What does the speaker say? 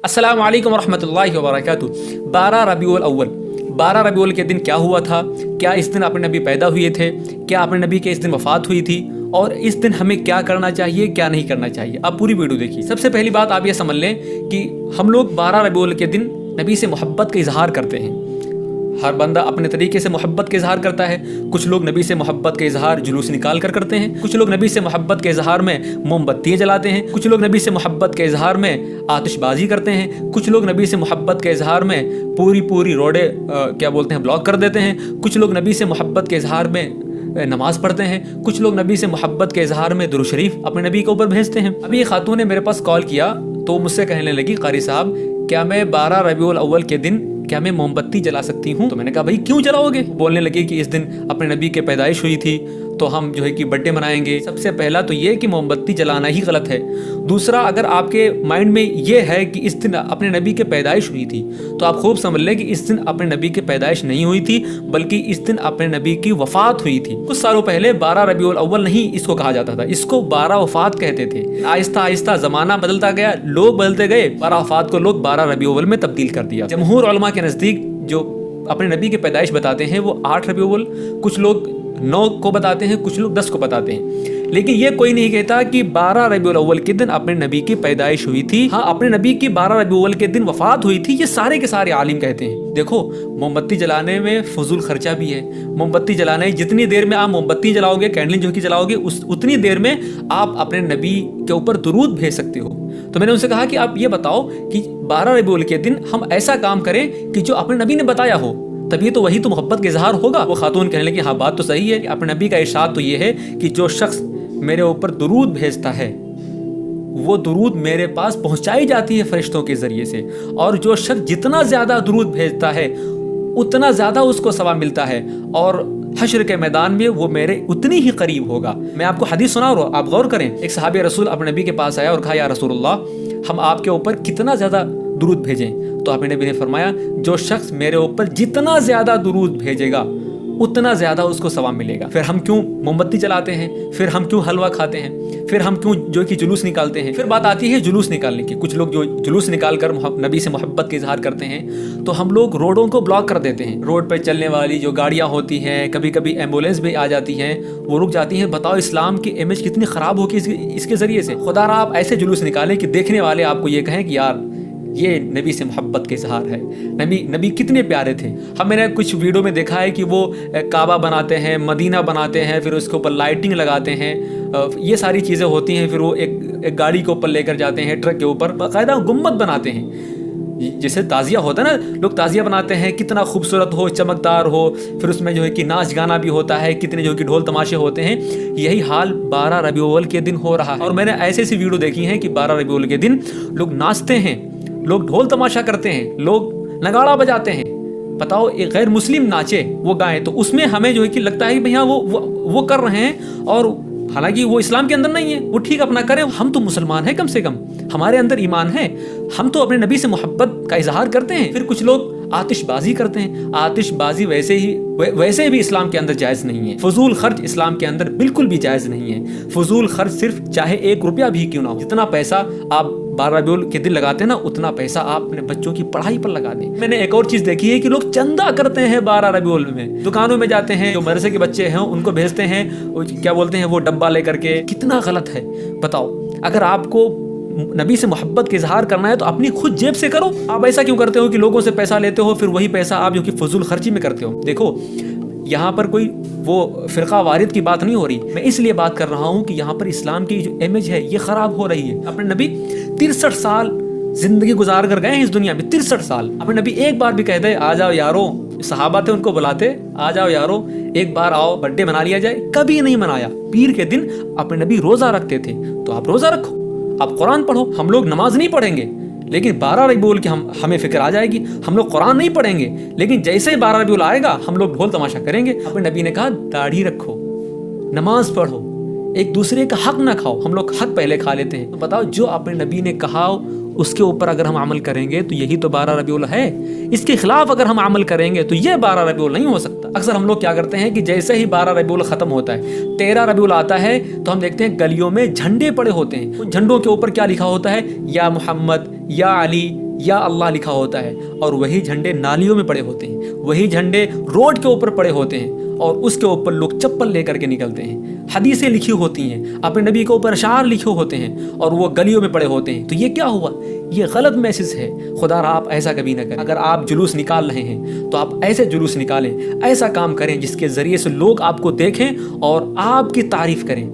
अस्सलाम वालेकुम रहमतुल्लाहि व बरकातुहू। 12 रबीउल अव्वल, 12 रबीउल के दिन क्या हुआ था? क्या इस दिन अपने नबी पैदा हुए थे? क्या अपने नबी के इस दिन वफ़ात हुई थी? और इस दिन हमें क्या करना चाहिए, क्या नहीं करना चाहिए? आप पूरी वीडियो देखिए। सबसे पहली बात आप ये समझ लें कि हम लोग 12 रबीउल के दिन नबी से मोहब्बत का इजहार करते हैं। हर बंदा अपने तरीके से मोहब्बत का इजहार करता है। कुछ लोग नबी से मोहब्बत का इजहार जुलूस निकाल कर करते हैं, कुछ लोग नबी से मोहब्बत के इजहार में मोमबत्तियाँ जलाते हैं, कुछ लोग नबी से मोहब्बत के इजहार में आतिशबाजी करते हैं, कुछ लोग नबी से मोहब्बत के इजहार में पूरी रोडें ब्लॉक कर देते हैं, कुछ लोग नबी से मोहब्बत के इजहार में नमाज़ पढ़ते हैं, कुछ लोग नबी से मोहब्बत के इजहार में दुरूद शरीफ अपने नबी के ऊपर भेजते हैं। अभी एक खातून ने मेरे पास कॉल किया तो मुझसे कहने लगी, कारी साहब क्या मैं 12 रबीउल अव्वल के दिन क्या मैं मोमबत्ती जला सकती हूँ? तो मैंने कहा भाई क्यों जलाओगे? बोलने लगी कि इस दिन अपने नबी के पैदाइश हुई थी तो हम जो है कि बर्थडे मनाएंगे। सबसे पहला तो ये कि मोमबत्ती जलाना ही गलत है। दूसरा, अगर आपके माइंड में ये है कि इस दिन अपने नबी के पैदाइश हुई थी तो आप खूब समझ लें कि इस दिन अपने नबी के पैदाइश नहीं हुई थी, बल्कि इस दिन अपने नबी की वफ़ात हुई थी। कुछ सालों पहले 12 रबीउल अव्वल नहीं इसको कहा जाता था, इसको 12 वफ़ात कहते थे। आहिस्ता आहिस्ता ज़माना बदलता गया, लोग बदलते गए, 12 वफ़ात को लोग 12 रबीउल अव्वल में तब्दील कर दिया। जमहूर उलमा के नज़दीक जो अपने नबी के पैदाइश बताते हैं वो 8 रबीउल अव्वल, कुछ लोग 9 को बताते हैं, कुछ लोग 10 को बताते हैं। लेकिन ये कोई नहीं कहता कि 12 रबीउल अव्वल के दिन अपने नबी की पैदाइश हुई थी। हाँ, अपने नबी की 12 रबीउल अव्वल के दिन वफ़ात हुई थी, ये सारे के सारे आलिम कहते हैं। देखो, मोमबत्ती जलाने में फजूल खर्चा भी है। मोमबत्ती जलाने जितनी देर में आप मोमबत्ती जलाओगे, कैंडल जो कि जलाओगे, उतनी देर में आप अपने नबी के ऊपर दुरूद भेज सकते हो। तो मैंने उनसे कहा कि आप ये बताओ कि 12 रबीउल के दिन हम ऐसा काम करें कि जो अपने नबी ने बताया हो, तभी तो वही तो मोहब्बत का इजहार होगा। वो खातून कहने लगी हाँ बात तो सही है, अपने नबी का इरशाद तो ये है कि जो शख्स मेरे ऊपर दुरूद भेजता है वो दुरूद मेरे पास पहुंचाई जाती है फरिश्तों के ज़रिए से, और जो शख्स जितना ज़्यादा दुरूद भेजता है उतना ज़्यादा उसको सवाब मिलता है, और हश्र के मैदान में वो मेरे उतनी ही करीब होगा। मैं आपको हदीस सुना रहा हूँ, आप गौर करें। एक सहाबी रसूल अपने नबी के पास आया और कहा, या रसूलुल्लाह हम आपके ऊपर कितना ज़्यादा दुरूद भेजें? तो अपने नबी ने फरमाया, जो शख्स मेरे ऊपर जितना ज़्यादा दुरूद भेजेगा उतना ज़्यादा उसको सवाब मिलेगा। फिर हम क्यों मोमबत्ती जलाते हैं? फिर हम क्यों हलवा खाते हैं? फिर हम क्यों जो कि जुलूस निकालते हैं? फिर बात आती है जुलूस निकालने की। कुछ लोग जो जुलूस निकाल कर नबी से मोहब्बत का इजहार करते हैं तो हम लोग रोडों को ब्लॉक कर देते हैं। रोड पर चलने वाली जो गाड़ियाँ होती हैं, कभी कभी एम्बुलेंस भी आ जाती हैं, वो रुक जाती हैं। बताओ इस्लाम की इमेज कितनी ख़राब होगी इसके ज़रिए से। खुदा रहा आप ऐसे जुलूस निकालें कि देखने वाले आपको ये कहें कि यार ये नबी से मोहब्बत का इजहार है। नबी कितने प्यारे थे। मैंने कुछ वीडियो में देखा है कि वो काबा बनाते हैं, मदीना बनाते हैं, फिर उसके ऊपर लाइटिंग लगाते हैं, ये सारी चीज़ें होती हैं। फिर वो एक गाड़ी के ऊपर लेकर जाते हैं, ट्रक के ऊपर बाकायदा गुम्बद बनाते हैं। जैसे ताज़िया होता है ना, लोग ताज़िया बनाते हैं, कितना खूबसूरत हो, चमकदार हो, फिर उसमें जो है कि नाच गाना भी होता है, कितने जो कि ढोल तमाशे होते हैं। यही हाल 12 रबीउल अव्वल के दिन हो रहा है। और मैंने ऐसी वीडियो देखी हैं कि 12 रबीउल अव्वल के दिन लोग नाचते हैं, लोग ढोल तमाशा करते हैं, लोग नगाड़ा बजाते हैं। बताओ, एक गैर मुस्लिम नाचे, वो गाएं, तो उसमें हमें जो है कि लगता है कि भैया वो कर रहे हैं, और हालांकि वो इस्लाम के अंदर नहीं है। वो ठीक अपना करें, हम तो मुसलमान हैं, कम से कम हमारे अंदर ईमान है, हम तो अपने नबी से मोहब्बत का इजहार करते हैं। फिर कुछ लोग आतिशबाजी करते हैं। आतिशबाजी वैसे भी इस्लाम के अंदर जायज़ नहीं है। फजूल खर्च इस्लाम के अंदर बिल्कुल भी जायज़ नहीं है। फजूल खर्च सिर्फ चाहे 1 रुपया भी क्यों ना हो, जितना पैसा आप 12 रबीउल के दिन लगाते हैं ना, उतना पैसा आप अपने बच्चों की पढ़ाई पर लगा दें। मैंने एक और चीज़ देखी है कि लोग चंदा करते हैं 12 रबीउल में। दुकानों में जाते हैं, जो मदरसे के बच्चे हैं उनको भेजते हैं, क्या बोलते हैं, वो डब्बा लेकर के। कितना गलत है बताओ। अगर आपको नबी से मोहब्बत का इजहार करना है तो अपनी खुद जेब से करो। आप ऐसा क्यों करते हो कि लोगों से पैसा लेते हो, फिर वही पैसा आप जो कि फजूल खर्ची में करते हो? देखो, यहाँ पर कोई वो फ़िरका वारिद की बात नहीं हो रही। मैं इसलिए बात कर रहा हूँ कि यहाँ पर इस्लाम की जो इमेज है ये ख़राब हो रही है। अपने नबी 63 साल ज़िंदगी गुजार कर गए हैं इस दुनिया में। 63 साल। अपने नबी एक बार भी कहते आ जाओ यारो, सहाबा थे उनको बुलाते, आ जाओ यारो एक बार आओ बर्थडे मना लिया जाए, कभी नहीं मनाया। पीर के दिन अपने नबी रोज़ा रखते थे, तो आप रोज़ा रखो, आप कुरान पढ़ो। हम लोग नमाज नहीं पढ़ेंगे, लेकिन 12 रबीउल की हमें फिक्र आ जाएगी। हम लोग कुरान नहीं पढ़ेंगे, लेकिन जैसे ही 12 रबीउल आएगा हम लोग ढोल तमाशा करेंगे। अपने नबी ने कहा दाढ़ी रखो, नमाज पढ़ो, एक दूसरे का हक ना खाओ। हम लोग हक पहले खा लेते हैं। तो बताओ, जो अपने नबी ने कहा उसके ऊपर अगर हम अमल करेंगे तो यही तो 12 रबीउल है। इसके खिलाफ अगर हम अमल करेंगे तो ये 12 रबीउल नहीं हो सकता। अक्सर हम लोग क्या करते हैं कि जैसे ही 12 रबीउल ख़त्म होता है, 13 रबीउल आता है, तो हम देखते हैं गलियों में झंडे पड़े होते हैं। उन झंडों के ऊपर क्या लिखा होता है? या मोहम्मद, या अली, یا اللہ لکھا ہوتا ہے، اور وہی جھنڈے نالیوں میں پڑے ہوتے ہیں، وہی جھنڈے روڈ کے اوپر پڑے ہوتے ہیں، اور اس کے اوپر لوگ چپل لے کر کے نکلتے ہیں، حدیثیں لکھی ہوتی ہیں، اپنے نبی کے اوپر اشعار لکھے ہوتے ہیں، اور وہ گلیوں میں پڑے ہوتے ہیں۔ تو یہ کیا ہوا؟ یہ غلط میسج ہے۔ خدا رہا آپ ایسا کبھی نہ کریں۔ اگر آپ جلوس نکال رہے ہیں تو آپ ایسے جلوس نکالیں، ایسا کام کریں جس کے ذریعے سے لوگ آپ کو دیکھیں اور آپ کی تعریف کریں۔